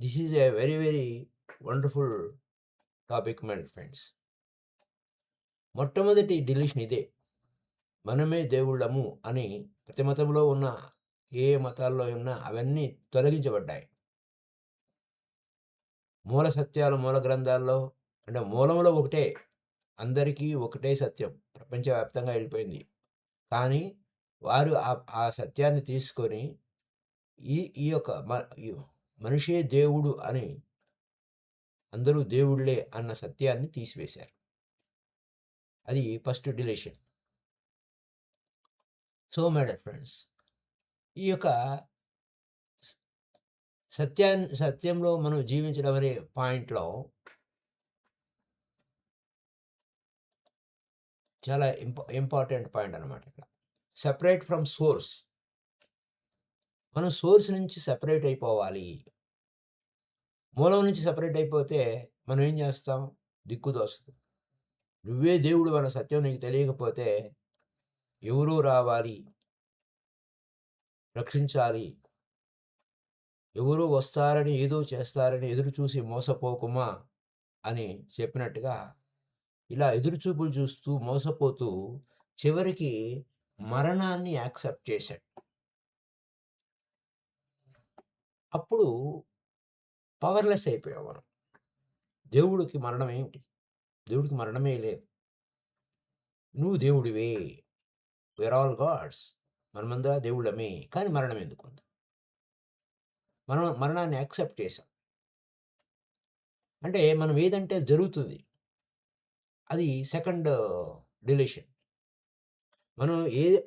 This is a very very wonderful topic my friends. మొట్టమొదటి deletion ఇదే. మనమే దేవుళ్ళము అని ప్రతి మతంలో ఉన్న ఏ మతాల్లో ఉన్నా అవన్నీ తొలగించబడ్డాయి. మూల సత్యాలు మూల గ్రంథాల్లో అంటే మూలంలో ఒకటే, అందరికీ ఒకటే సత్యం ప్రపంచవ్యాప్తంగా వెళ్ళిపోయింది. కానీ వారు ఆ సత్యాన్ని తీసుకొని ఈ ఈ యొక్క మనిషే దేవుడు అని, అందరూ దేవుళ్ళే అన్న సత్యాన్ని తీసివేశారు. అది first deletion. So my dear friends, ఈ యొక్క సత్యంలో మనం జీవించడం అనే పాయింట్లో చాలా ఇంపార్టెంట్ పాయింట్ అనమాట. ఇక్కడ సెపరేట్ ఫ్రమ్ సోర్స్. మనం సోర్స్ నుంచి సెపరేట్ అయిపోవాలి. మూలం నుంచి సెపరేట్ అయిపోతే మనం ఏం చేస్తాం? దిక్కు దోస్తుంది. నువ్వే దేవుడు అన్న సత్యం నీకు తెలియకపోతే ఎవరూ రావాలి, రక్షించాలి, ఎవరో వస్తారని ఏదో చేస్తారని ఎదురు చూసి మోసపోకుమా అని చెప్పినట్టుగా, ఇలా ఎదురుచూపులు చూస్తూ మోసపోతూ చివరికి మరణాన్ని యాక్సెప్ట్ చేశాడు. అప్పుడు పవర్లెస్ అయిపోయాం మనం. దేవుడికి మరణం ఏమిటి? దేవుడికి మరణమే లేదు. నువ్వు దేవుడివే, వీఆర్ ఆల్ గాడ్స్, మనమంతా దేవుళ్ళమే, కానీ మరణం ఎందుకుంది? మనం మరణాన్ని యాక్సెప్ట్ చేసాం. అంటే మనం ఏదంటే జరుగుతుంది. అది సెకండ్ డిలీషన్. మనం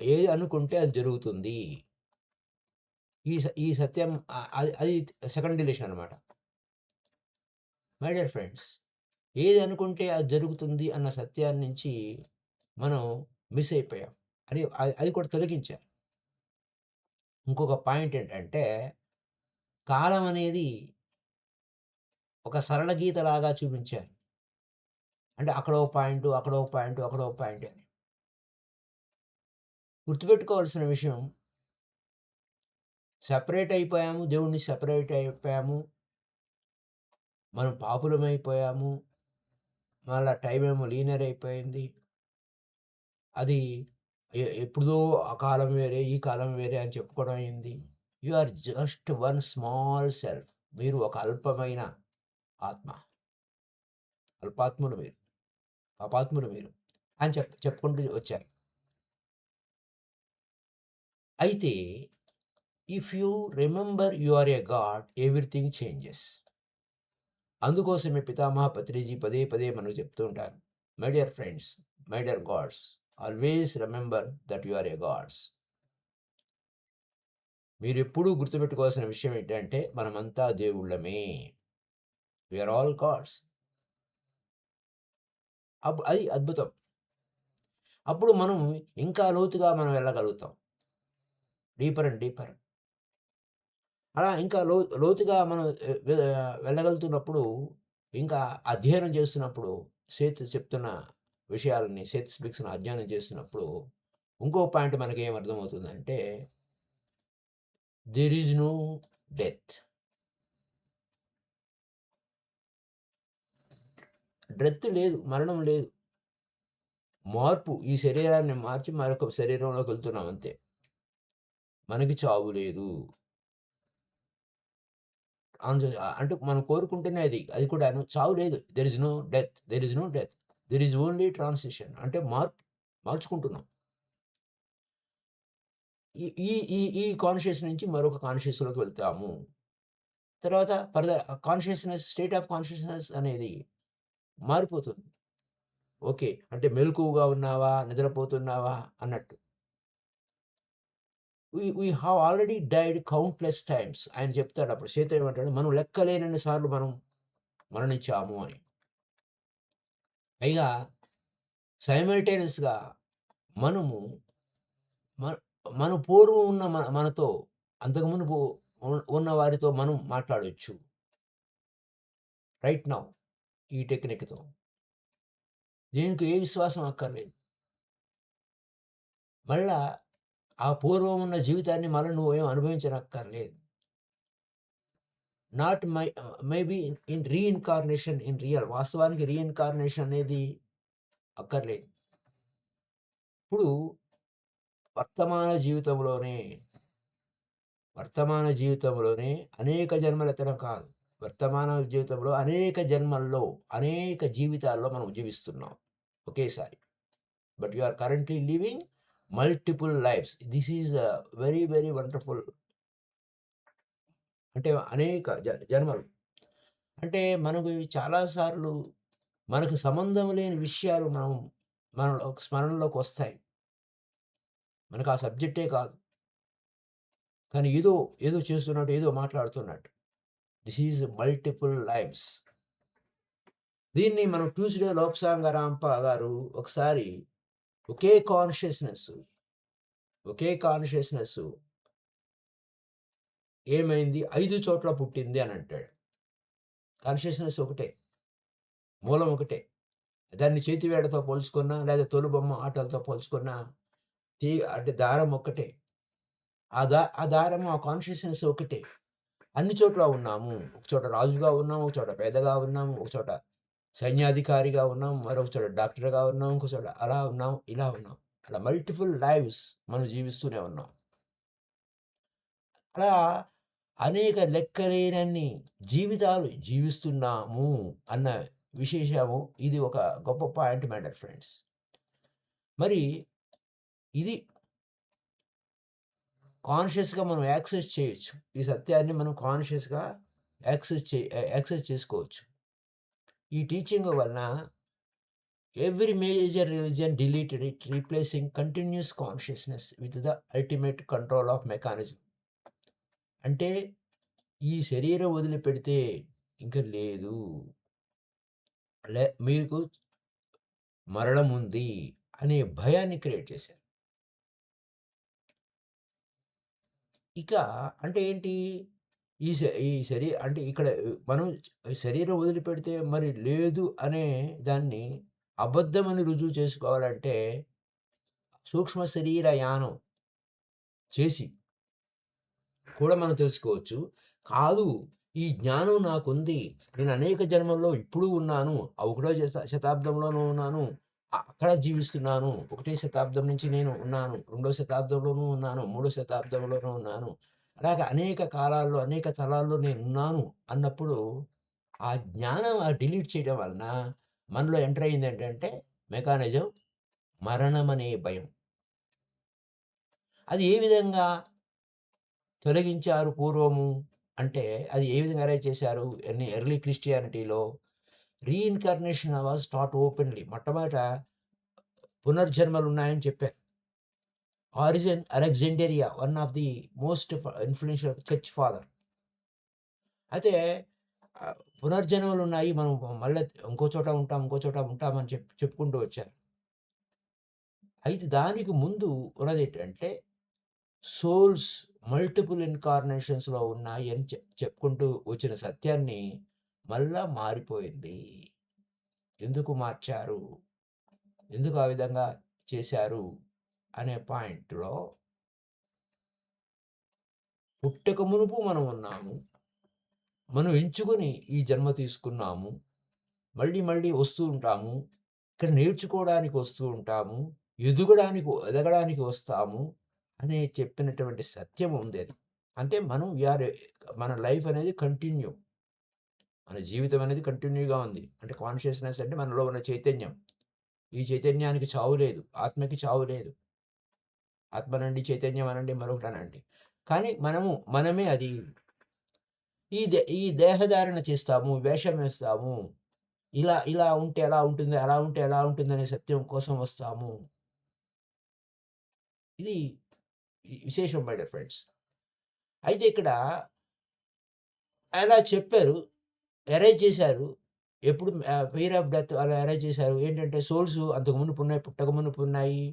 ఏది అనుకుంటే అది జరుగుతుంది. ఈ సత్యం అది సెకండ్ డిలీషన్ అనమాట. మై డియర్ ఫ్రెండ్స్, ఏది అనుకుంటే అది జరుగుతుంది అన్న సత్యాన్ని నుంచి మనం మిస్ అయిపోయాం. అది కూడా తొలగించారు. ఇంకొక పాయింట్ ఏంటంటే, కాలం అనేది ఒక సరళ గీతలాగా చూపించారు. అంటే అక్కడ ఒక పాయింట్, అక్కడ ఒక పాయింట్, అక్కడ ఒక పాయింట్ అని. గుర్తుపెట్టుకోవాల్సిన విషయం, సెపరేట్ అయిపోయాము, దేవుడిని సెపరేట్ అయిపోయాము, మనం పాపులమైపోయాము, మళ్ళా టైం ఏమో లీనియర్ అయిపోయింది. అది ఎప్పుడో ఆ కాలం వేరే, ఈ కాలం వేరే అని చెప్పుకోవడం అయింది. You are just one small self. మీరు ఒక అల్పమైన ఆత్మ, అల్పాత్ములు మీరు, పాపాత్ములు మీరు అని చెప్పుకుంటూ వచ్చారు. అయితే if you remember you are a god, everything changes. అందుకోసమే పితామహ పత్రిజీ పదే పదే మనకు చెప్తూ ఉంటారు, my dear friends, my dear gods, always remember that you are a gods. మీరు ఎప్పుడూ గుర్తుపెట్టుకోవాల్సిన విషయం ఏంటంటే, మనమంతా దేవుళ్ళమే, వీఆర్ ఆల్ గాడ్స్. అది అద్భుతం. అప్పుడు మనం ఇంకా లోతుగా మనం వెళ్ళగలుగుతాం, డీపర్ అండ్ డీపర్. అలా ఇంకా లోతుగా మనం వెళ్ళగలుగుతున్నప్పుడు, ఇంకా అధ్యయనం చేస్తున్నప్పుడు, సేత్ చెప్తున్న విషయాలని, సేత్ స్పీక్స్ని అధ్యయనం చేస్తున్నప్పుడు ఇంకో పాయింట్ మనకి ఏం అర్థమవుతుందంటే, there is no death. Death లేదు, మరణం లేదు. మార్పు, ఈ శరీరాన్ని మార్చి మరొక శరీరంలోకి వెళ్తున్నాం అంతే. మనకి చావు లేదు. అంటే మనం కోరుకుంటేనే అది కూడా చావు లేదు. There is no death, there is no death, there is only transition. అంటే మార్చుకుంటున్నాం. ఈ ఈ ఈ ఈ కాన్షియస్ నుంచి మరొక కాన్షియస్‌లోకి వెళ్తాము. తర్వాత further consciousness, state of consciousness అనేది మారిపోతుంది. ఓకే. అంటే మెలకువగా ఉన్నావా? నిద్రపోతున్నావా? అన్నట్టు. We have already died countless times. ఆయన చెప్తాడు అప్పుడు. సీత ఏమంటాడు? మనం లెక్కలేనన్ని సార్లు మనం మరణించాము అని. పైగా సైమల్టేనియస్‌గా మనము మన మన పూర్వం ఉన్న మనతో, అంతకు మునుపు ఉన్న వారితో మనం మాట్లాడొచ్చు. రైట్ నౌ ఈ టెక్నిక్‌తో. దీనికి ఏ విశ్వాసం అక్కర్లేదు. మళ్ళా ఆ పూర్వం ఉన్న జీవితాన్ని మళ్ళా నువ్వేం అనుభవించనక్కర్లేదు. Not maybe in reincarnation in real. వాస్తవానికి రీఇన్కార్నేషన్ అనేది అక్కర్లేదు. ఇప్పుడు వర్తమాన జీవితంలోనే వర్తమాన జీవితంలోనే అనేక జన్మలు ఎత్తడం కాదు. వర్తమాన జీవితంలో అనేక జన్మల్లో, అనేక జీవితాల్లో మనం జీవిస్తున్నాం ఒకేసారి. But you are currently living multiple lives. This is very very wonderful. అంటే అనేక జన్మలు. అంటే మనకు చాలాసార్లు మనకు సంబంధం లేని విషయాలు మనలో స్మరణలోకి వస్తాయి. మనకు ఆ సబ్జెక్టే కాదు. కానీ ఏదో ఏదో చేస్తున్నట్టు, ఏదో మాట్లాడుతున్నట్టు. This is multiple lifes. దీన్ని మనం ట్యూస్డే లోప్సాంగరాంప గారు ఒకసారి ఒకే కాన్షియస్నెస్ ఏమైంది 5 చోట్ల పుట్టింది అని అంటాడు. కాన్షియస్నెస్ ఒకటే, మూలం ఒకటే. దాన్ని చేతివేడతో పోల్చుకున్నా, లేదా తోలుబొమ్మ ఆటలతో పోల్చుకున్నా, అంటే దారం ఒక్కటే. ఆ దారము, ఆ కాన్షియస్నెస్ ఒకటే. అన్ని చోట్ల ఉన్నాము. ఒక చోట రాజుగా ఉన్నాము, ఒక చోట పేదగా ఉన్నాము, ఒక చోట సైన్యాధికారిగా ఉన్నాం, మరొక చోట డాక్టర్గా ఉన్నాం, ఇంకో చోట అలా ఉన్నాం, ఇలా ఉన్నాం. అలా మల్టిపుల్ లైవ్స్ మనం జీవిస్తూనే ఉన్నాం. అలా అనేక లెక్కలేనన్ని జీవితాలు జీవిస్తున్నాము అన్న విశేషము. ఇది ఒక గొప్ప పాయింట్ మ్యాటర్ ఫ్రెండ్స్. మరి ఇది కాన్షియస్గా మనం యాక్సెస్ చేయొచ్చు. ఈ సత్యాన్ని మనం కాన్షియస్గా యాక్సెస్ చేసుకోవచ్చు. ఈ టీచింగ్ వలన every major religion deleted it, replacing continuous consciousness with the ultimate control of mechanism. అంటే ఈ శరీరం వదిలిపెడితే ఇంక లేదు, మీకు మరణం ఉంది అనే భయాన్ని క్రియేట్ చేశారు. ఇక అంటే ఏంటి, ఈ అంటే ఇక్కడ మనం శరీరం వదిలిపెడితే మరి లేదు అనే దాన్ని అబద్ధమని రుజువు చేసుకోవాలంటే సూక్ష్మ శరీర యానం చేసి కూడా మనం తెలుసుకోవచ్చు. కాదు, ఈ జ్ఞానం నాకుంది, నేను అనేక జన్మల్లో ఇప్పుడు ఉన్నాను, ఒకటో శతాబ్దంలోనూ ఉన్నాను, అక్కడ జీవిస్తున్నాను, 1వ శతాబ్దం నుంచి నేను ఉన్నాను, 2వ శతాబ్దంలోనూ ఉన్నాను, 3వ శతాబ్దంలోనూ ఉన్నాను, అలాగే అనేక కాలాల్లో, అనేక తలాల్లో నేను ఉన్నాను అన్నప్పుడు ఆ జ్ఞానం డిలీట్ చేయడం వలన మనలో ఎంటర్ అయింది ఏంటంటే మెకానిజం, మరణం అనే భయం. అది ఏ విధంగా తొలగించారు పూర్వము అంటే, అది ఏ విధంగా అరేంజ్ చేశారు ఎర్లీ క్రిస్టియానిటీలో? Reincarnation was taught openly. మొట్టమొదట పునర్జన్మలు ఉన్నాయని చెప్పారు. Origen Alexandria, one of the most influential church father. అయితే పునర్జన్మలు ఉన్నాయి, మనం మళ్ళీ ఇంకో చోట ఉంటామని చెప్పుకుంటూ వచ్చారు. అయితే దానికి ముందు ఉన్నది ఏంటంటే సోల్స్ మల్టిపుల్ ఇన్కార్నేషన్స్లో ఉన్నాయి అని చెప్పుకుంటూ వచ్చిన సత్యాన్ని మళ్ళా మారిపోయింది. ఎందుకు మార్చారు, ఎందుకు ఆ విధంగా చేశారు అనే పాయింట్లో, పుట్టక మునుపు మనం ఉన్నాము, మనం ఎంచుకొని ఈ జన్మ తీసుకున్నాము, మళ్ళీ వస్తూ ఉంటాము, ఇక్కడ నేర్చుకోవడానికి వస్తూ ఉంటాము, ఎదగడానికి వస్తాము అనే చెప్పినటువంటి సత్యం ఉంది. అది అంటే మన లైఫ్ అనేది కంటిన్యూ, మన జీవితం అనేది కంటిన్యూగా ఉంది. అంటే కాన్షియస్నెస్ అంటే మనలో ఉన్న చైతన్యం. ఈ చైతన్యానికి చావు లేదు, ఆత్మకి చావు లేదు. ఆత్మ అనండి, చైతన్యం అనండి, మరొకటి అనండి, కానీ మనమే అది. ఈ దేహధారణ చేస్తాము, వేషం వేస్తాము, ఇలా ఉంటే ఎలా ఉంటుంది, అలా ఉంటే ఎలా ఉంటుంది అనే సత్యం కోసం వస్తాము. ఇది విశేషం మై డియర్ ఫ్రెండ్స్. అయితే ఇక్కడ అలా చెప్పారు, అరేంజ్ చేశారు. ఎప్పుడు ఫెయిర్ ఆఫ్ డెత్ అలా అరేంజ్ చేశారు. ఏంటంటే సోల్స్ అంతకు మునుపు ఉన్నాయి, పుట్టక మునుపు ఉన్నాయి,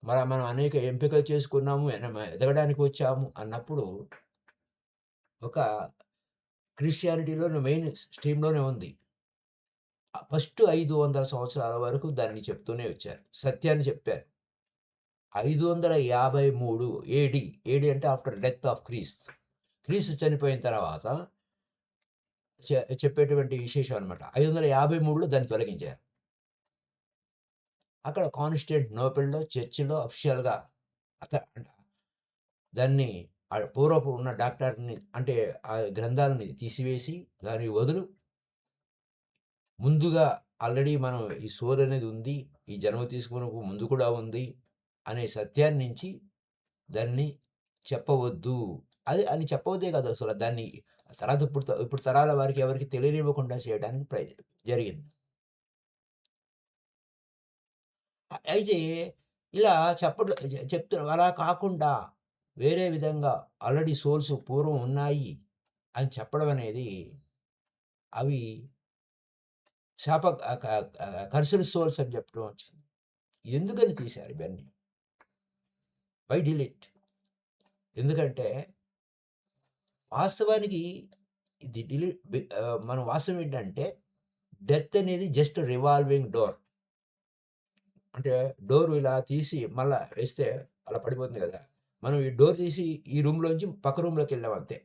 మనం అనేక ఎంపికలు చేసుకున్నాము, ఎదగడానికి వచ్చాము అన్నప్పుడు ఒక క్రిస్టియానిటీలో మెయిన్ స్ట్రీమ్లోనే ఉంది. ఫస్ట్ 500 సంవత్సరాల వరకు దాన్ని చెప్తూనే వచ్చారు, సత్యాన్ని చెప్పారు. 553 ఏడి అంటే ఆఫ్టర్ డెత్ ఆఫ్ క్రీస్తు చనిపోయిన తర్వాత చెప్పేటువంటి విశేషం అనమాట. 553లో దాన్ని తొలగించారు. అక్కడ కాన్స్టాంటినోపుల్‌లో చర్చిలో అఫీషియల్‌గా అత దాన్ని పూర్వపు ఉన్న డాక్టర్‌ని అంటే ఆ గ్రంథాలని తీసివేసి దానికి బదులు ముందుగా ఆల్రెడీ మనం ఈ సోల్ అనేది ఉంది. ఈ జన్మ తీసుకునకు ముందు కూడా ఉంది అనే సత్యాన్నించి దాన్ని చెప్పవద్దు. అది అని చెప్పవద్దే కాదు అసల దాన్ని తర్వాత ఇప్పుడు తరాల వారికి ఎవరికీ తెలియనివ్వకుండా చేయడానికి జరిగింది. అయితే ఇలా చెప్తున్నా అలా కాకుండా వేరే విధంగా ఆల్రెడీ సోల్స్ పూర్వం ఉన్నాయి అని చెప్పడం అనేది అవి శాప కర్సెడ్ సోల్స్ అని చెప్పడం వచ్చింది. ఎందుకని తీశారు ఇవన్నీ? Why delete? ఎందుకంటే వాస్తవానికి ఇది మన వాస్తవం ఏంటంటే డెత్ అనేది జస్ట్ రివాల్వింగ్ డోర్. అంటే డోర్ ఇలా తీసి మళ్ళా వేస్తే అలా పడిపోతుంది కదా! మనం ఈ డోర్ తీసి ఈ రూమ్‌లోంచి పక్క రూమ్‌లోకెళ్ళాం అంతే.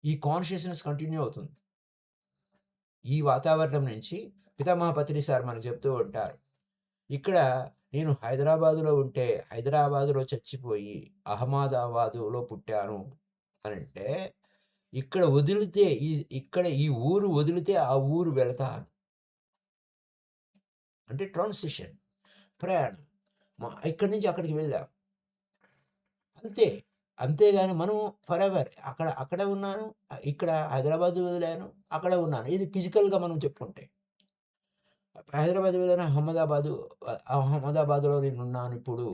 ఈ కాన్షియస్‌నెస్ కంటిన్యూ అవుతుంది. ఈ వాతావరణం నుంచి పితామహ పత్రి సార్ మనకు చెప్తూ ఉంటారు. ఇక్కడ నేను హైదరాబాదులో ఉంటే, హైదరాబాదులో చచ్చిపోయి అహ్మదాబాదులో పుట్టాను అనంటే, ఇక్కడ వదిలితే ఇక్కడ ఈ ఊరు వదిలితే ఆ ఊరు వెళతా అని. అంటే ట్రాన్సిషన్ ప్రయాణం. ఇక్కడి నుంచి అక్కడికి వెళ్ళాం. అంతే. అంతేగాని మనం ఫరెవర్ అక్కడే ఉన్నాను. ఇక్కడ హైదరాబాద్ వదిలాను. అక్కడే ఉన్నాను. ఇది ఫిజికల్‌గా మనం చెప్పుకుంటే. హైదరాబాద్ వెళ్ళాను అహ్మదాబాద్‌లో నేనున్నాను ఇప్పుడు.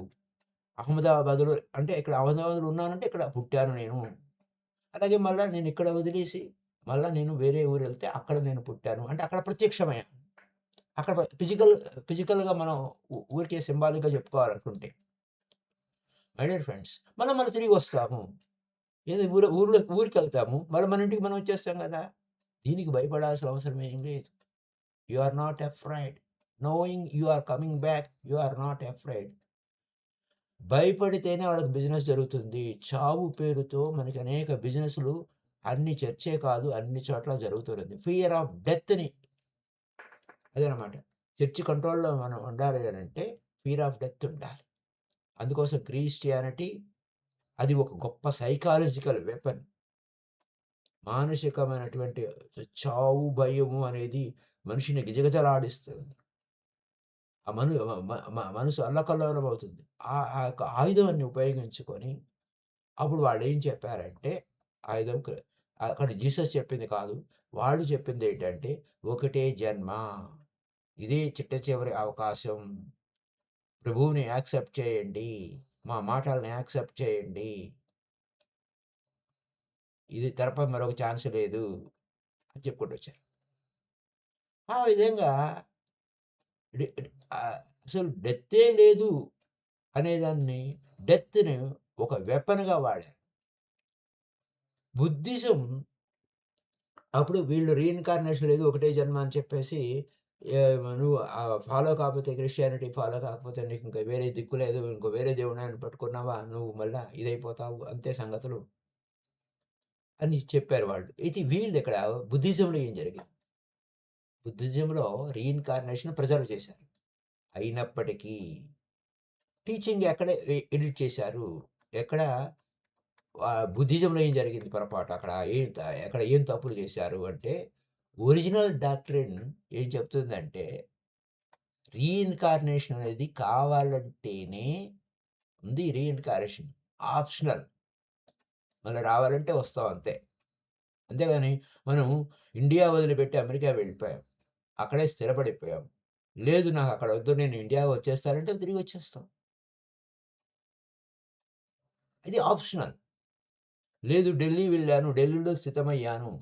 అహ్మదాబాద్‌లో అంటే ఇక్కడ అహ్మదాబాద్‌లో ఉన్నానంటే ఇక్కడ పుట్టాను నేను. అలాగే మళ్ళా నేను ఇక్కడ వదిలేసి మళ్ళా నేను వేరే ఊరెళ్తే అక్కడ నేను పుట్టాను. అంటే అక్కడ ప్రత్యక్షమయ్యాను. అక్కడ ఫిజికల్‌గా మనం ఊరికే సింబాలిక్‌గా చెప్పుకోవాలనుకుంటే. మై డియర్ ఫ్రెండ్స్ మళ్ళా తిరిగొస్తాము. ఏది ఊరికెళ్తాము. మళ్ళీ మన ఇంటికి మనం వచ్చేస్తాం గదా! దీనికి భయపడాల్సిన అవసరం ఏం లేదు. You are not afraid. Knowing you are coming back you are not afraid. భయపడితేనే వాళ్ళకి బిజినెస్ జరుగుతుంది. చావు పేరుతో మనకి అనేక బిజినెస్‌లు అన్ని చర్చే కాదు అన్ని చోట్ల జరుగుతుంది. ఫియర్ ఆఫ్ డెత్‌ని అదనమాట. చర్చ్ కంట్రోల్‌లో మనం ఉండాలి అనంటే ఫియర్ ఆఫ్ డెత్ ఉండాలి. అందుకోసం క్రిస్టియానిటీ అది ఒక గొప్ప సైకాలజికల్ వెపన్. మానసికమైనటువంటి చావు భయము అనేది మనిషిని గిజగిజలాడిస్తుంది. ఆ మనసు అల్లకల్లోలమవుతుంది. ఆ యొక్క ఆయుధాన్ని ఉపయోగించుకొని అప్పుడు వాళ్ళేం చెప్పారంటే ఆయుధం అక్కడ జీసస్ చెప్పింది కాదు. వాళ్ళు చెప్పిందేంటంటే ఒకటే జన్మ. ఇదే చిట్ట చివరి అవకాశం. ప్రభువుని యాక్సెప్ట్ చేయండి. మా మాటల్ని యాక్సెప్ట్ చేయండి. ఇది తప్ప మరొక ఛాన్స్ లేదు అని చెప్పుకుంటొచ్చారు. ఆ విధంగా డి అసలు డెత్తే లేదు అనేదాన్ని డెత్‌ని ఒక వెపన్‌గా వాడారు. బుద్ధిజం అప్పుడు వీళ్ళు రీఇన్‌కార్నేషన్ లేదు ఒకటే జన్మ అని చెప్పేసి నువ్వు ఫాలో కాకపోతే క్రిస్టియానిటీ ఫాలో కాకపోతే నీకు ఇంకా వేరే దిక్కు లేదు. ఇంకో వేరే దేవుడిని పట్టుకున్నావా నువ్వు మళ్ళా ఇదైపోతావు అంతే సంగతులు అని చెప్పారు వాళ్ళు. అయితే వీళ్ళిక్కడ బుద్ధిజంలో ఏం జరిగింది? బుద్ధిజంలో రీఇన్‌కార్నేషన్ ప్రిజర్వ్ చేశారు. అయినప్పటికీ టీచింగ్ ఎక్కడ ఎడిట్ చేశారు? ఎక్కడ బుద్ధిజంలో ఏం జరిగింది పొరపాటు? అక్కడ ఏం తప్పులు చేశారు అంటే, ఒరిజినల్ డాక్ట్రిన్ ఏం చెప్తుందంటే, రీఇన్‌కార్నేషన్ అనేది కావాలంటేనే ఉంది రీఇన్‌కార్నేషన్. ఆప్షనల్. మళ్ళీ రావాలంటే వస్తాం అంతే. అంతేగాని మనం ఇండియా వదిలిపెట్టి అమెరికా వెళ్ళిపోయాం. అక్కడే స్థిరపడిపోయాం. లేదు నాకు అక్కడ వద్దు నేను ఇండియా వచ్చేస్తానంటే తిరిగొచ్చేస్తాం. ఇది ఆప్షనల్. లేదు ఢిల్లీ వెళ్ళాను. ఢిల్లీలో స్థితమయ్యాను.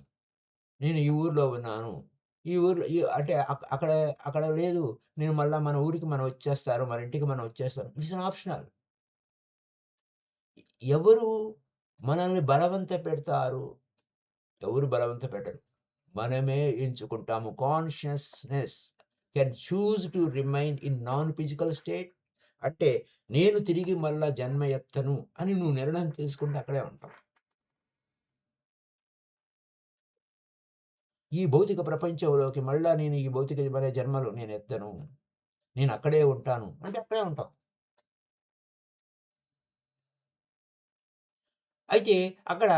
నేను ఈ ఊర్లో ఉన్నాను. ఈ ఊర్లో అంటే అక్కడ అక్కడ లేదు. నేను మళ్ళా మన ఊరికి మనం వచ్చేస్తారు. మన ఇంటికి మనం వచ్చేస్తాం. It's an optional. ఎవరు మనల్ని బలవంత పెడతారు? ఎవరు బలవంత పెట్టరు. మనమే ఎంచుకుంటాము. Consciousness can choose to remain in non physical state. అంటే నేను తిరిగి మళ్ళా జన్మ ఎత్తను అని నువ్వు నిర్ణయం తీసుకుంటే అక్కడే ఉంటావు. ఈ భౌతిక ప్రపంచంలోకి మళ్ళా నేను ఈ భౌతికమైన జన్మలో నేను ఎత్తను. నేను అక్కడే ఉంటాను. అంటే అక్కడే ఉంటాం. అయితే అక్కడ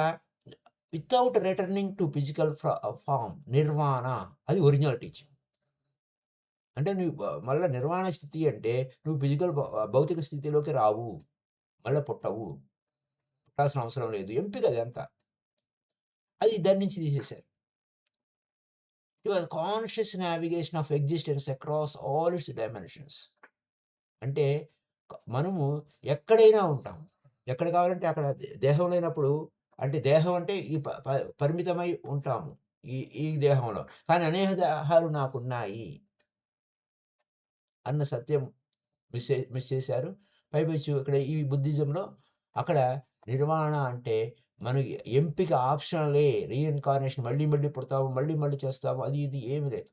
without returning to physical form nirvana అది ఒరిజినల్ టీచింగ్. అంటే నువ్వు మళ్ళా నిర్వాణ స్థితి అంటే నువ్వు ఫిజికల్ భౌతిక స్థితిలోకి రావు. మళ్ళా పుట్టవు. పుట్టాల్సిన అవసరం లేదు. ఎంపిక అదంతా. అది దాని నుంచి తీసేశారు. Conscious navigation of existence across all it's dimensions. అంటే మనము ఎక్కడైనా ఉంటాం. ఎక్కడ కావాలంటే అక్కడ దేహం లేనప్పుడు అంటే దేహం అంటే ఈ పరిమితమై ఉంటాము. ఈ ఈ దేహంలో. కానీ అనేక దేహాలు నాకున్నాయి అన్న సత్యం మిస్ చేశారు. పైపెచ్చు ఇక్కడ ఈ బుద్ధిజంలో అక్కడ నిర్వాణ అంటే మనకి ఎంపిక ఆప్షనలే. రీఇన్‌కార్నేషన్ మళ్ళీ మళ్ళీ పుడతాము, మళ్ళీ మళ్ళీ చేస్తాము. అది ఇది ఏమి లేదు.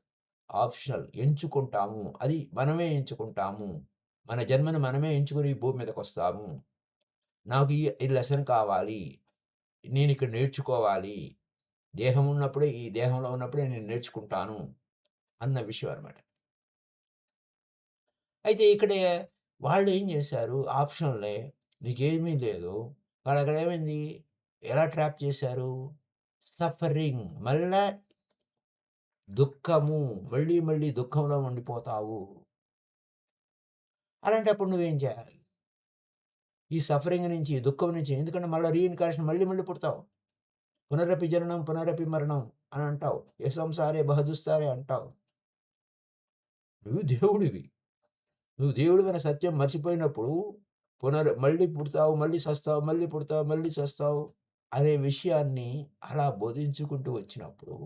ఆప్షనల్ ఎంచుకుంటాము. అది మనమే ఎంచుకుంటాము. మన జన్మను మనమే ఎంచుకొని ఈ భూమి మీదకొస్తాము. నాకు ఈ లెసన్ కావాలి. నేనిక్కడ నేర్చుకోవాలి. దేహం ఉన్నప్పుడే ఈ దేహంలో ఉన్నప్పుడే నేను నేర్చుకుంటాను అన్న విషయం అనమాట. అయితే ఇక్కడ వాళ్ళేం చేశారు ఆప్షనలే. నీకేమీ లేదు. వాళ్ళక్కడ ఏమైంది? ఎలా ట్రాప్ చేశారు? సఫరింగ్. మళ్ళా దుఃఖము. మళ్ళీ మళ్ళీ దుఃఖంలో ఉండిపోతావు. అలాంటప్పుడు నువ్వేం చేయాలి? ఈ సఫరింగ్ నుంచి, దుఃఖం నుంచి ఎందుకంటే మళ్ళా రీఇన్‌కార్నేషన్ మళ్ళీ మళ్ళీ పుడతావు. పునరపి జననం, పునరపి మరణం అని అంటావు. ఏ సంసారే బహదుస్తారే అంటావు. నువ్వు దేవుడివి. నువ్వు దేవుడివన్న సత్యం మర్చిపోయినప్పుడు మళ్ళీ పుడతావు, మళ్ళీ సస్తావు, మళ్ళీ పుడతావు, మళ్ళీ సస్తావు అనే విషయాన్ని అలా బోధించుకుంటూ వచ్చినప్పుడు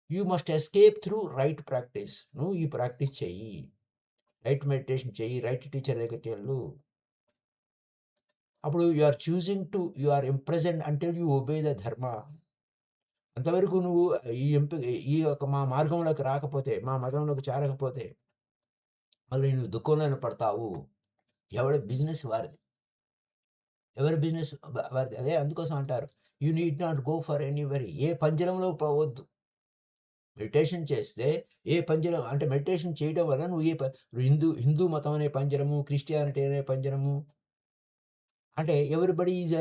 you must escape through right practice. నువ్వు ఈ ప్రాక్టీస్ చెయ్యి. రైట్ మెడిటేషన్ చెయ్యి. రైట్ టీచర్ దగ్గరికి వెళ్ళు. అప్పుడు you are choosing to you are imprisoned until you obey the dharma. అంతవరకు నువ్వు ఈ యొక్క మా మార్గంలోకి రాకపోతే, మా మతంలోకి చేరకపోతే మళ్ళీ నువ్వు దుఃఖంలోనే పడతావు. ఎవడి బిజినెస్ వారిది. ఎవరి బిజినెస్ వారిది. అదే అందుకోసం అంటారు. You need not go for anywhere. ఏ పంజరంలోకి పోవద్దు. మెడిటేషన్ చేస్తే ఏ పంజరం అంటే మెడిటేషన్ చేయడం వల్ల నువ్వు హిందూ మతం అనే పంజరము, క్రిస్టియానిటీ అనే పంజరము అంటే ఎవ్రీబడీ ఈజ్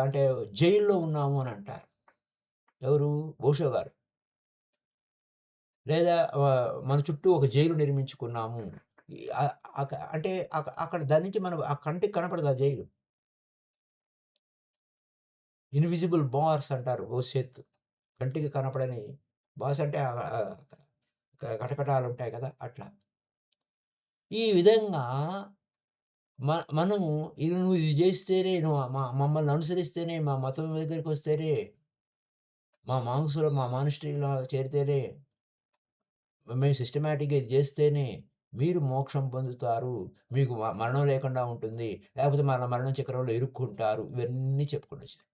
అంటే జైల్‌లో ఉన్నాము అని అంటారు. ఎవరు? ఓషో గారు. లేదా మన చుట్టూ ఒక జైలు నిర్మించుకున్నాము. ఈ ఆహ్, అంటే అక్కడ దాని నుంచి మనం ఆ కంటికి కనపడదు ఆ జైలు. ఇన్విజిబుల్ బార్స్ అంటారు భవిష్యత్తు. కంటికి కనపడని బార్స్ అంటే కటకటాలుంటాయి కదా! అట్లా. ఈ విధంగా మనము నువ్వు ఇది చేస్తేనే నువ్వు మమ్మల్ని అనుసరిస్తేనే మా మతం దగ్గరికొస్తేనే మా మానిస్ట్రీలో చేరితేనే మేము సిస్టమాటిక్‌గా ఇది చేస్తేనే మీరు మోక్షం పొందుతారు. మీకు మరణం లేకుండా ఉంటుంది. లేకపోతే మరణం చక్రంలో ఇరుక్కుంటారు. ఇవన్నీ చెప్పుకుంటొచ్చారు.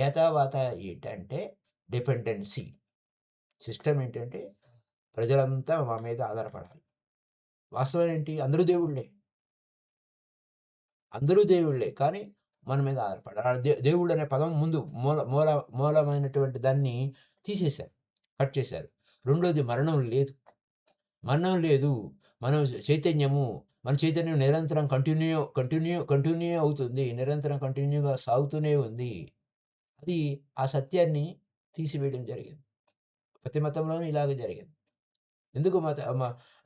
యథావాత ఏంటంటే డిపెండెన్సీ. సిస్టమ్ ఏంటంటే ప్రజలంతా మా మీద ఆధారపడాలి. వాస్తవం ఏంటి? అందరూ దేవుళ్ళే. అందరూ దేవుళ్ళే. కానీ మన మీద ఆధారపడాలి. దేవుడనే పదం ముందు మూలమైనటువంటి దాన్ని తీసేశారు. కట్ చేశారు. రెండోది మరణం లేదు. మరణం లేదు. మనం చైతన్యము. మన చైతన్యం నిరంతరం కంటిన్యూ అవుతుంది. నిరంతరం కంటిన్యూగా సాగుతూనే ఉంది. అది ఆ సత్యాన్ని తీసివేయడం జరిగింది. ప్రతి మతంలోనూ ఇలాగే జరిగింది. ఎందుకు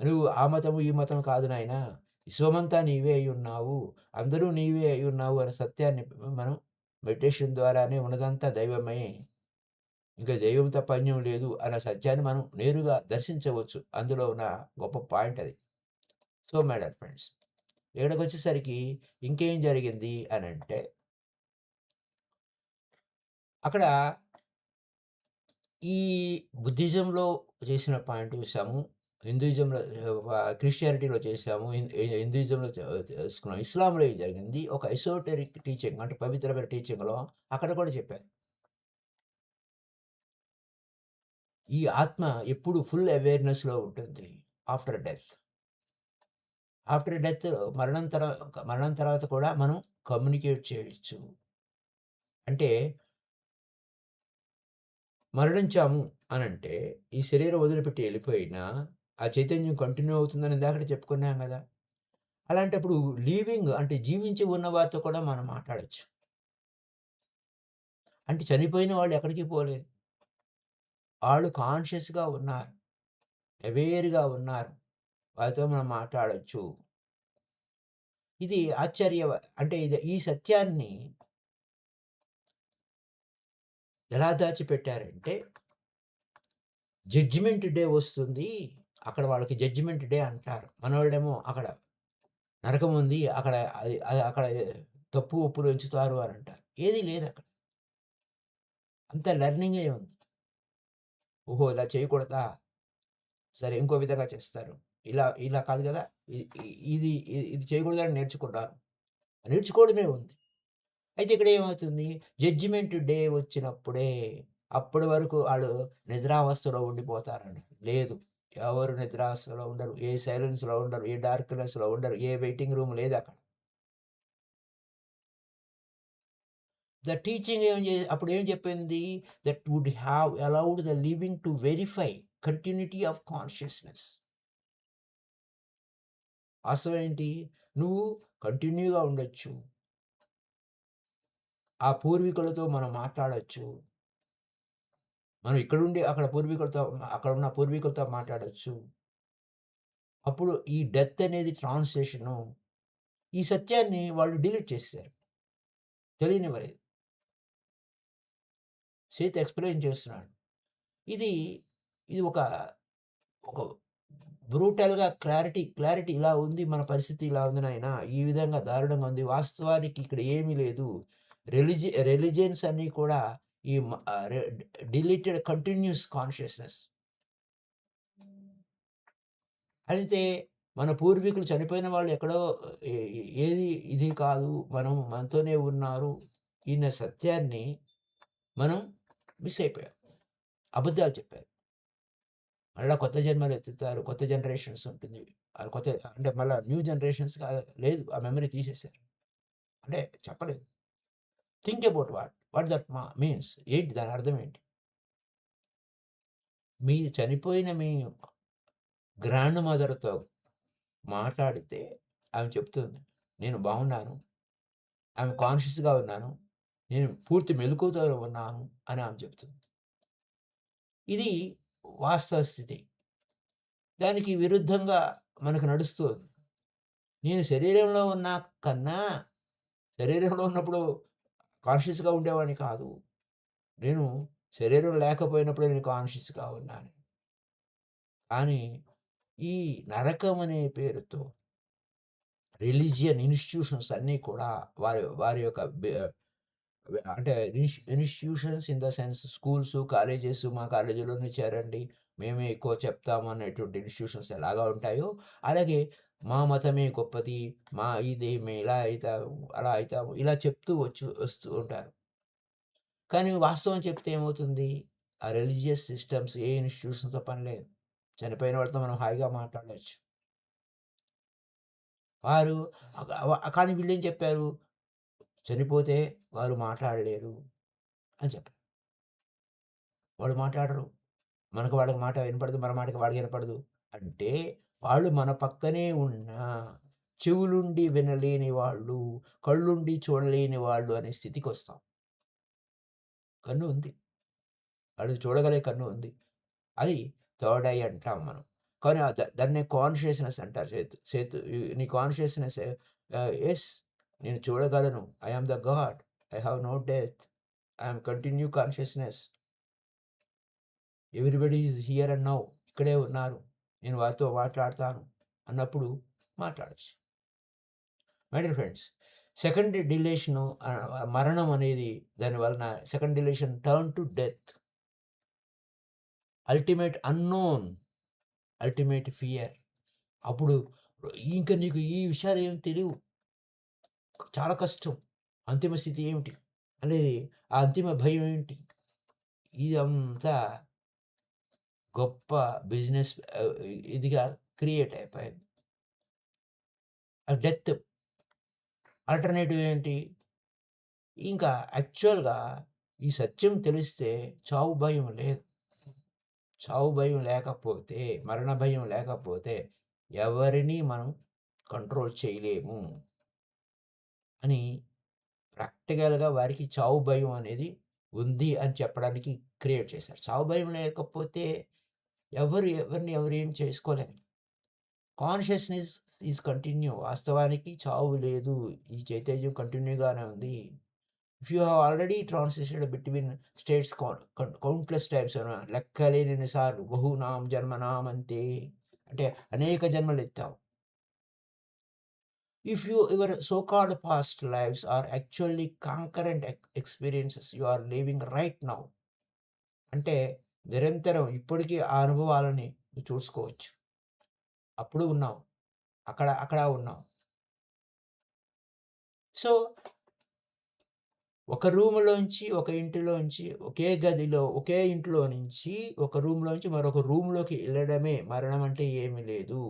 నువ్వు ఆ మతము, ఈ మతం కాదు నాయనా. విశ్వమంతా నీవే అయ్యున్నావు. అందరూ నీవే అయ్యున్నావు అనే సత్యాన్ని మనం మెడిటేషన్ ద్వారానే ఉన్నదంతా దైవమే. ఇంక దైవం తప్ప అన్యం లేదు అన్న సత్యాన్ని మనం నేరుగా దర్శించవచ్చు. అందులో ఉన్న గొప్ప పాయింట్ అది. సో, మై డియర్ ఫ్రెండ్స్ ఇక్కడికొచ్చేసరికి ఇంకేం జరిగింది అనంటే, అక్కడ ఈ బుద్ధిజంలో చేసిన పాయింట్ చూసాము. హిందూయిజంలో క్రిస్టియానిటీలో చేసాము. హిందూయిజంలో తెలుసుకున్నాం. ఇస్లాంలో ఏం జరిగింది? ఒక ఎసోటెరిక్ టీచింగ్ అంటే పవిత్రమైన టీచింగ్‌లో అక్కడ కూడా చెప్పారు. ఈ ఆత్మ ఎప్పుడు ఫుల్ అవేర్‌నెస్‌లో ఉంటుంది ఆఫ్టర్ డెత్. ఆఫ్టర్ డెత్ మరణం తర్వాత కూడా మనం కమ్యూనికేట్ చేయొచ్చు. అంటే మరణించాము అనంటే, ఈ శరీరం వదిలిపెట్టి ఎళ్ళిపోయినా, ఆ చైతన్యం కంటిన్యూ అవుతుందని ఇందాకడే చెప్పుకున్నాం గదా! అలాంటప్పుడు లివింగ్ అంటే జీవించి ఉన్న వారితో కూడా మనం మాట్లాడొచ్చు. అంటే చనిపోయిన వాళ్ళు ఎక్కడికి పోలేదు. ఆళ్ళు కాన్షియస్‌గా ఉన్నారు. అవేర్‌గా ఉన్నారు. వాళ్ళతో మనం మాట్లాడొచ్చు. ఇది అంటే ఈ సత్యాన్ని ఎలా దాచిపెట్టారంటే, జడ్జిమెంట్ డే వస్తుంది. అక్కడ వాళ్ళకి జడ్జిమెంట్ డే అంటారు. మనోళ్ళేమో అక్కడ నరకం ఉంది. అక్కడ అక్కడ తప్పు, ఒప్పులు ఎంచుతారు అని అంటారు. ఏది లేదక్కడ. అంతా లెర్నింగే ఉంది. ఓహో! ఇలా చేయకూడదా? సరే ఇంకో విధంగా చేస్తారు. ఇలా ఇలా కాదు గదా! ఇ ఇ ఇది ఇది చేయకూడదని నేర్చుకున్నారు. నేర్చుకోవడమే ఉంది. అయితే ఇక్కడ ఏమవుతుంది? జడ్జిమెంట్ డే వచ్చినప్పుడే, అప్పటి వరకు ఆళ్ళు నిద్రావస్థలో ఉండిపోతారండి. లేదు. ఎవరు నిద్రావస్థలో ఉండరు. ఏ సైలెన్స్‌లో ఉండరు. ఏ డార్క్‌నెస్‌లో ఉండరు. ఏ వెయిటింగ్ రూమ్ లేదక్కడ. ద టీచింగ్ అప్పుడు ఏం చెప్పింది? That would have allowed the living to verify continuity of consciousness. వాస్తవం ఏంటి? నువ్వు కంటిన్యూగా ఉండొచ్చు. ఆ పూర్వీకులతో మనం మాట్లాడొచ్చు. మనం ఇక్కడుండి అక్కడున్న పూర్వీకులతో మాట్లాడొచ్చు. అప్పుడు ఈ డెత్ అనేది ట్రాన్స్‌లేషను. ఈ సత్యాన్ని వాళ్ళు డిలీట్ చేసేసారు. తెలియనివ్వలేదు. సీత ఎక్స్‌ప్లెయిన్ చేస్తున్నాడు. ఇది, ఇది ఒక బ్రూటల్‌గా క్లారిటీ ఇలా ఉంది. మన పరిస్థితి ఇలా ఉంది నాయనా. ఈ విధంగా దారుణంగా ఉంది. వాస్తవానికి ఇక్కడ ఏమీ లేదు. రిలిజియన్స్ అన్నీ కూడా ఈ మ ఆహ్, రె డిలీటెడ్ కంటిన్యూయస్ కాన్షియస్‌నెస్. అయితే మన పూర్వీకులు చనిపోయిన వాళ్ళు ఎక్కడో ఏ ఏది ఇది కాదు. మనతోనే ఉన్నారు. ఈన సత్యాన్ని మనం మిస్ అయిపోయాం. అబద్ధాలు చెప్పారు. మళ్ళా కొత్త జన్మలు ఎత్తుతారు. కొత్త జనరేషన్స్ ఉంటుంది. కొత్త అంటే మళ్ళా న్యూ జనరేషన్స్ లేదు. ఆ మెమరీ తీసేసారు. అంటే చెప్పలేదు. Think about what that means ఏంటి దాని అర్థం ఏంటి? మీ గ్రాండ్ మదర్‌తో మాట్లాడితే ఆమె చెప్తుంది. నేను బాగున్నాను. ఆమె కాన్షియస్‌గా ఉన్నాను. నేను పూర్తి మెలకువతో ఉన్నాను అని ఆమె చెప్తుంది. ఇది వాస్తవ స్థితి. దానికి విరుద్ధంగా మనకు నడుస్తోంది. నేను శరీరంలో ఉన్నా కన్నా, శరీరంలో ఉన్నప్పుడు కాన్షియస్‌గా ఉండేవాడిని కాదు. నేను శరీరం లేకపోయినప్పుడే నేను కాన్షియస్‌గా ఉన్నాను. కానీ ఈ నరకం అనే పేరుతో రిలిజియన్ ఇన్‌స్టిట్యూషన్స్ అన్నీ కూడా వారి వారి యొక్క అంటే institutions in the sense schools, colleges మా కాలేజీలోనే చేరండి. మేమే ఎక్కువ చెప్తాము అనేటువంటి ఇన్‌స్టిట్యూషన్స్ ఎలాగా ఉంటాయో, అలాగే మా మతమే గొప్పది. మేము ఇలా అయితాము, అలా అయితాము. ఇలా చెప్తూ వస్తూ ఉంటారు. కానీ వాస్తవం చెప్తే ఏమవుతుంది? ఆ రిలీజియస్ సిస్టమ్స్ ఏ ఇన్‌స్టిట్యూషన్స్‌తో పని లేదు. చనిపోయిన వాళ్ళతో మనం హాయిగా మాట్లాడొచ్చు. వారు కానీ వీళ్ళేం చెప్పారు? చనిపోతే వారు మాట్లాడలేరు అని చెప్పారు. వాళ్ళు మాట్లాడరు. వాళ్ళకి మాట వినపడదు. మన మాటకి వాళ్ళకి వినపడదు. అంటే వాళ్ళు మన పక్కనే ఉన్నా చెవులుండి వినలేని వాళ్ళు, కళ్ళుండి చూడలేని వాళ్ళు అనే స్థితికొస్తాం. కన్ను ఉంది. వాళ్ళు చూడగలిగే కన్ను ఉంది. అది థర్డ్ ఐ అంటాం మనం. కానీ దాన్నే కాన్షియస్‌నెస్ అంటారు. నీ కాన్షియస్‌నెస్ యెస్ నేను చూడగలను. I am the God. I have no death. I am continue consciousness. Everybody is here and now. ఇక్కడే ఉన్నారు. నేను వారితో మాట్లాడతాను అన్నప్పుడు మాట్లాడొచ్చు. My dear friends, second dilation మరణం అనేది దాని వలన second dilation turn to death. Ultimate unknown. Ultimate fear. అప్పుడు ఇంక నీకు ఈ విషయాలు ఏమి తెలియవు. చాలా కష్టం. అంతిమ స్థితి ఏమిటి? అనేది ఆ అంతిమ భయం ఏంటి? ఇదంతా గొప్ప బిజినెస్ ఇదిగా క్రియేట్ అయిపోయింది. డెత్ ఆల్టర్‌నేటివ్ ఏంటి? ఇంకా యాక్చువల్‌గా ఈ సత్యం తెలిస్తే చావు భయం లేదు. చావు భయం లేకపోతే, మరణ భయం లేకపోతే ఎవరిని మనం కంట్రోల్ చేయలేము అని ప్రాక్టికల్‌గా వారికి చావు భయం అనేది ఉంది అని చెప్పడానికి క్రియేట్ చేశారు. చావు భయం లేకపోతే ఎవరిని ఏం చేసుకోలేరు. Consciousness is continue. వాస్తవానికి చావు లేదు. ఈ చైతన్యం కంటిన్యూగానే ఉంది. If you have already transitioned between states countless times లెక్కలేనన్ని సార్లు బహూనాం జన్మనాం అంతే అంటే అనేక జన్మలు ఎత్తావు. If your so-called past lives are actually concurrent experiences you are living right now, అంటే నిరంతరం ఇప్పటికీ ఆ అనుభవాలని నువ్వు చూసుకోవచ్చు. అప్పుడు ఉన్నావు. అక్కడ ఉన్నావు. సో, ఒక రూమ్‌లోంచి, ఒక ఇంటిలోంచి, ఒకే గదిలో, ఒకే ఇంట్లో నుంచి ఒక రూమ్‌లోంచి మరొక రూమ్‌లోకి ఎళ్ళడమే మరణం అంటే ఏమీ లేదు.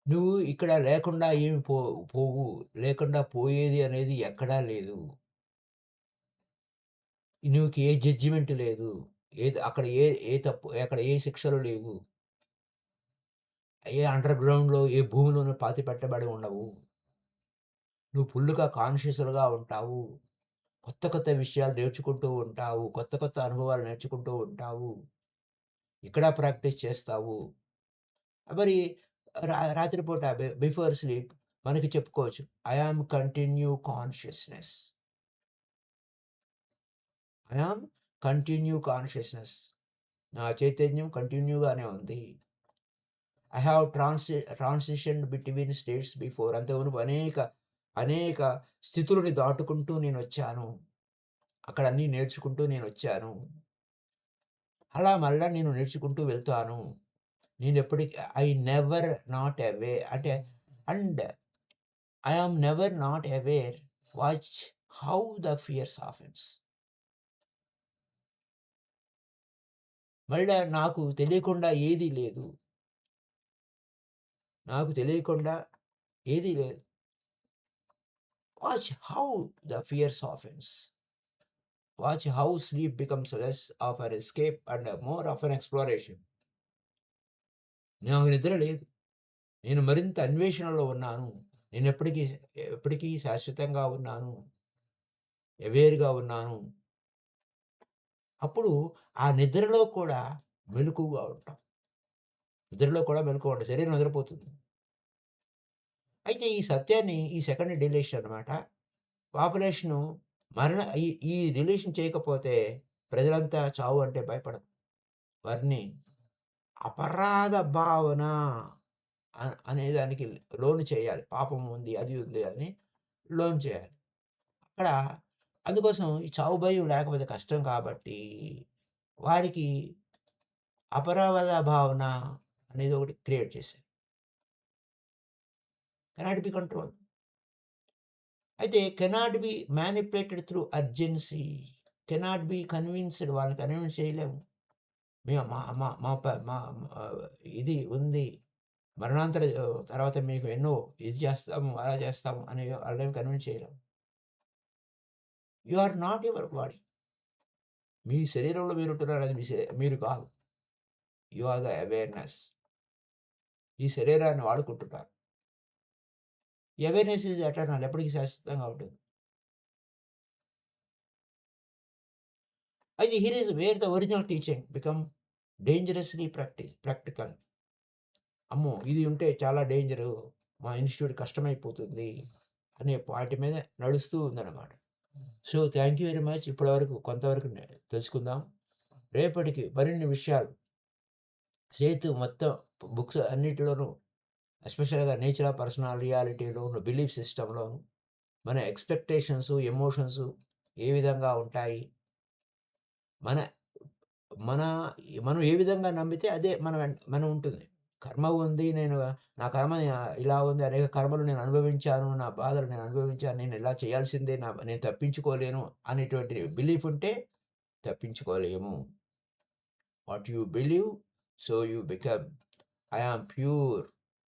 నువ్వు ఇక్కడ లేకుండా ఏమి పోవు. లేకుండా పోయేది అనేది ఎక్కడా లేదు. నీకు ఏ జడ్జిమెంట్ లేదు. అక్కడ ఏ తప్పు అక్కడ ఏ శిక్షలు లేవు. ఏ అండర్ గ్రౌండ్‌లో ఏ భూమిలోనూ పాతిపెట్టబడి ఉండవు. నువ్వు ఫుల్లుగా కాన్షియస్‌గా ఉంటావు. కొత్త కొత్త విషయాలు నేర్చుకుంటూ ఉంటావు. కొత్త కొత్త అనుభవాలు నేర్చుకుంటూ ఉంటావు. ఇక్కడ ప్రాక్టీస్ చేస్తావు. మరి రాత్రిపూట బిఫోర్ స్లీప్ మనకి చెప్పుకోవచ్చు. I am continue consciousness. I am continue consciousness. నా చైతన్యం కంటిన్యూగానే ఉంది. I have transitioned between states before. అంతకుమునుపు అనేక స్థితులని దాటుకుంటూ నేనొచ్చాను. అక్కడ అన్నీ నేర్చుకుంటూ నేనొచ్చాను. అలా మళ్ళా నేను నేర్చుకుంటూ వెళ్తాను. నేనెప్పటికి ఐ నెవర్ నాట్ అవే అంటే and I am never not aware watch how the fear softens. మళ్ళా నాకు తెలియకుండా ఏదీ లేదు. నాకు తెలియకుండా ఏదీ లేదు. Watch how the fear softens. Watch how sleep becomes less of an escape and more of an exploration. నాకు నిద్ర లేదు. నేను మరింత అన్వేషణలో ఉన్నాను. నేను ఎప్పటికీ శాశ్వతంగా ఉన్నాను. అవేర్‌గా ఉన్నాను. అప్పుడు ఆ నిద్రలో కూడా మెలకువగా ఉంటాం. నిద్రలో కూడా మెలకువ ఉంటాం. శరీరం నిద్రపోతుంది. అయితే ఈ సత్యాన్ని ఈ సెకండ్ డిలీషన్ అన్నమాట. పాపులేషను ఈ డిలీషన్ చేయకపోతే ప్రజలంతా చావు అంటే భయపడరు. వారిని అపరాధ భావన అనే దానికి లోను చేయాలి. పాపం ఉంది, అది ఉంది అని లోను చేయాలి. అక్కడ అందుకోసం ఈ చావు భయం లేకపోతే కష్టం కాబట్టి వారికి అపరాధ భావన అనేది ఒకటి క్రియేట్ చేశారు. Cannot be control. అయితే cannot be manipulated through urgency. Cannot be convinced. వాళ్ళని కన్విన్స్ చేయలేము. మేము మా మా మా ప మా ఇది ఉంది. మరణాంతర తర్వాత మీకు ఎన్నో ఇది చేస్తాము, అలా చేస్తాము అని వాళ్ళనేమి కన్విన్స్ చేయలేము. You are not your body. మీ శరీరంలో మీరుంటున్నారు. అది మీరు కాదు. You are the awareness. ఈ శరీరాన్ని వాడుకుంటున్నారు. ఈ అవేర్‌నెస్ ఈజ్ ఎటర్నల్. ఎప్పటికి శాశ్వతంగా ఉంటుంది. అయితే here is where the original teaching become dangerously practical. అమ్మో! ఇది ఉంటే చాలా డేంజరు. మా ఇన్‌స్టిట్యూట్ కష్టమైపోతుంది అనే వాటి మీద నడుస్తూ ఉందన్నమాట. So, thank you very much. ఇప్పటివరకు కొంతవరకు తెలుసుకుందాం. రేపటికి మరిన్ని విషయాలు సేతు మొత్తం బుక్స్ అన్నిటిలోనూ ఎస్పెషల్‌గా నేచర్ ఆఫ్ పర్సనల్ రియాలిటీలోను, బిలీఫ్ సిస్టమ్‌లోను మన ఎక్స్‌పెక్టేషన్స్, ఎమోషన్స్ ఏ విధంగా ఉంటాయి? మన మన మనం ఏ విధంగా నమ్మితే అదే మనం ఉంటుంది. కర్మ ఉంది. నా కర్మ ఇలా ఉంది. అనేక కర్మలు నేను అనుభవించాను. నా బాధలు నేను అనుభవించాను. నేను ఇలా చేయాల్సిందే. నేను తప్పించుకోలేను అనేటువంటి బిలీఫ్ ఉంటే తప్పించుకోలేము. What you believe so you become. I am pure.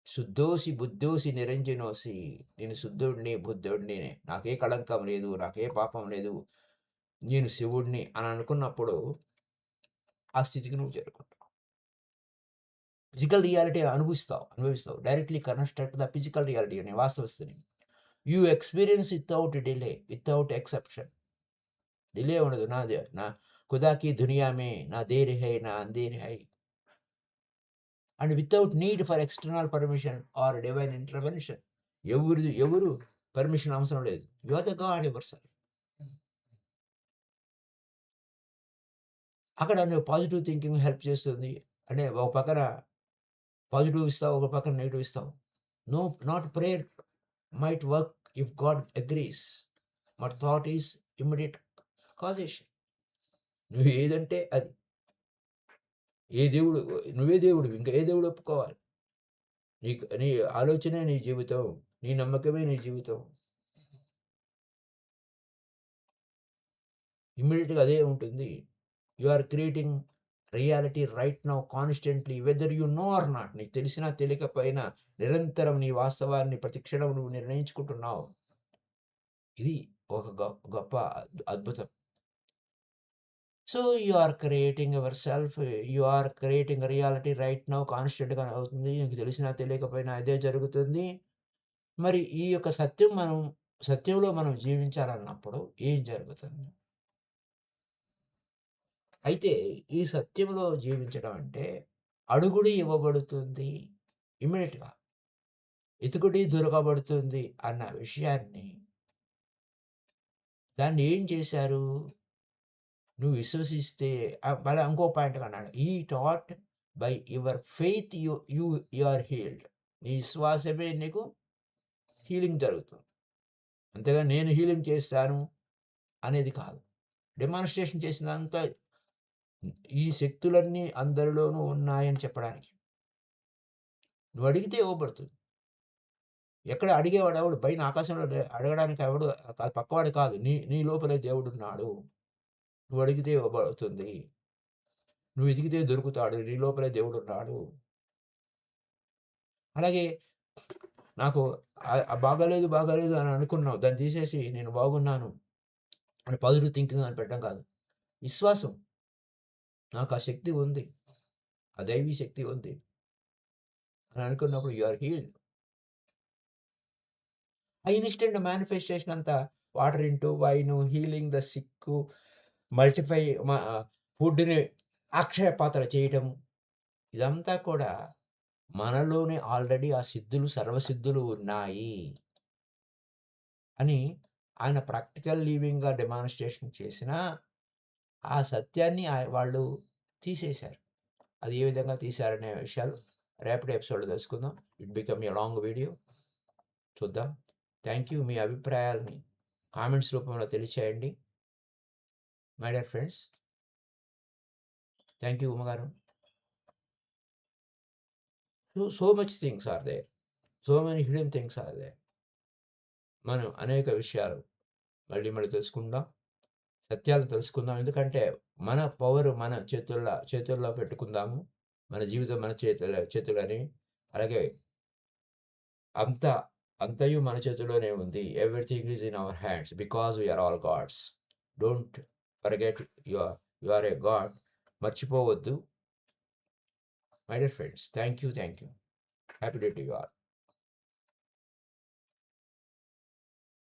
శుద్ధోసి బుద్ధోసి నిరంజనోసి. నేను శుద్ధుడిని, బుద్ధుడిని. నాకే కళంకం లేదు. నాకే పాపం లేదు. నేను శివుడిని అని అనుకున్నప్పుడు ఆ స్థితికి నువ్వు చేరుకుంటావు. ఫిజికల్ రియాలిటీ అనుభవిస్తావు. Directly connected to the physical reality అనే వాస్తవ స్థితిని. You experience without delay, without exception. Delay ఉండదు. నా ఖుదా కి దునియా మే నా దేర్ హై నా అంధేర్ హై. And without need for external permission or divine intervention. ఎవరు పర్మిషన్ అవసరం లేదు. You are the god yourself. అక్కడ నువ్వు పాజిటివ్ థింకింగ్ హెల్ప్ చేస్తుంది. అంటే ఒక పక్కన పాజిటివ్ ఇస్తావు, ఒక పక్కన నెగెటివ్ ఇస్తావు. No not prayer might work if God agrees. But thought is immediate causation. నువ్వు ఏదంటే అది. ఏ దేవుడు నువ్వే దేవుడివి. ఇంకా ఏ దేవుడు ఒప్పుకోవాలి? నీ ఆలోచనే నీ జీవితం. నీ నమ్మకమే నీ జీవితం. ఇమ్మీడియట్‌గా అదే ఉంటుంది. You are creating reality right now constantly whether you know or not. నీకు తెలిసినా తెలియకపోయినా నిరంతరం నీ వాస్తవాన్ని ప్రతి క్షణం నువ్వు నిర్ణయించుకుంటున్నావు. ఇది ఒక గొప్ప అద్భుతం. So, you are creating your self. You are creating reality right now కాన్స్టెంట్‌గా అవుతుంది. నీకు తెలిసినా తెలియకపోయినా అదే జరుగుతుంది. మరి ఈ యొక్క సత్యంలో మనం జీవించాలన్నప్పుడు ఏం జరుగుతుంది? అయితే ఈ సత్యంలో జీవించడం అంటే అడుగుడి ఇవ్వబడుతుంది. ఇమ్మీడియేట్‌గా. ఇతుకుడి దొరకబడుతుంది అన్న విషయాన్ని దాన్ని ఏం చేశారు? నువ్వు విశ్వసిస్తే మళ్ళా ఇంకో పాయింట్ అన్నాడు. ఈ taught by your faith you are healed. నీ విశ్వాసమే నీకు హీలింగ్ జరుగుతుంది. అంతేగాని నేను హీలింగ్ చేస్తాను అనేది కాదు. డెమాన్‌స్ట్రేషన్ చేసినంత ఈ శక్తులన్నీ అందరిలోనూ ఉన్నాయని చెప్పడానికి. నువ్వు అడిగితే ఇవ్వబడుతుంది. ఎక్కడ అడిగేవాడు ఎవడు? పైన ఆకాశంలో అడగడానికి ఎవడు పక్కవాడు కాదు. నీ నీ లోపలే దేవుడున్నాడు. నువ్వు అడిగితే ఇవ్వబడుతుంది. నువ్వు వెతికితే దొరుకుతాడు. నీ లోపలే దేవుడున్నాడు. అలాగే నాకు బాగాలేదు అని అనుకున్నావు. దాన్ని తీసేసి నేను బాగున్నాను అని పాజిటివ్ థింకింగ్ అని పెట్టడం కాదు. విశ్వాసం. నాకు ఆ శక్తి ఉంది. ఆ దైవీ శక్తి ఉంది అని అనుకున్నప్పుడు యూ ఆర్ హీల్డ్. ఆ ఇన్‌స్టంట్ మేనిఫెస్టేషన్ అంతా water into wine, healing the sick, multiply ఫుడ్‌ని అక్షయ పాత్ర చేయటం. ఇదంతా కూడా మనలోనే ఆల్రెడీ ఆ సర్వసిద్ధులు ఉన్నాయి అని ఆయన ప్రాక్టికల్ లివింగ్‌గా డెమాన్‌స్ట్రేషన్ చేసినా, ఆ సత్యాన్ని వాళ్ళు తీసేశారు. అది ఏ విధంగా తీశారనే విషయాలు రేపటి ఎపిసోడ్‌లో తెలుసుకుందాం. It become a long video. చూద్దాం. Thank you. మీ అభిప్రాయాలని కామెంట్స్ రూపంలో తెలియచేయండి. My dear friends. Thank you ఉమ్మగారు. So much things are there. So many hidden things are there. మనం అనేక విషయాలు మళ్ళీ తెలుసుకుందాం. సత్యాలు తెలుసుకుందాం. ఎందుకంటే మన పవర్ మన చేతుల్లో పెట్టుకుందాము. మన జీవితం మన చేతులని. అలాగే అంతా అంతయు మన చేతుల్లోనే ఉంది. Everything is in our hands because we are all gods. Don't forget you are a god. మర్చిపోవద్దు. My dear friends. Thank you. Happy day to you all.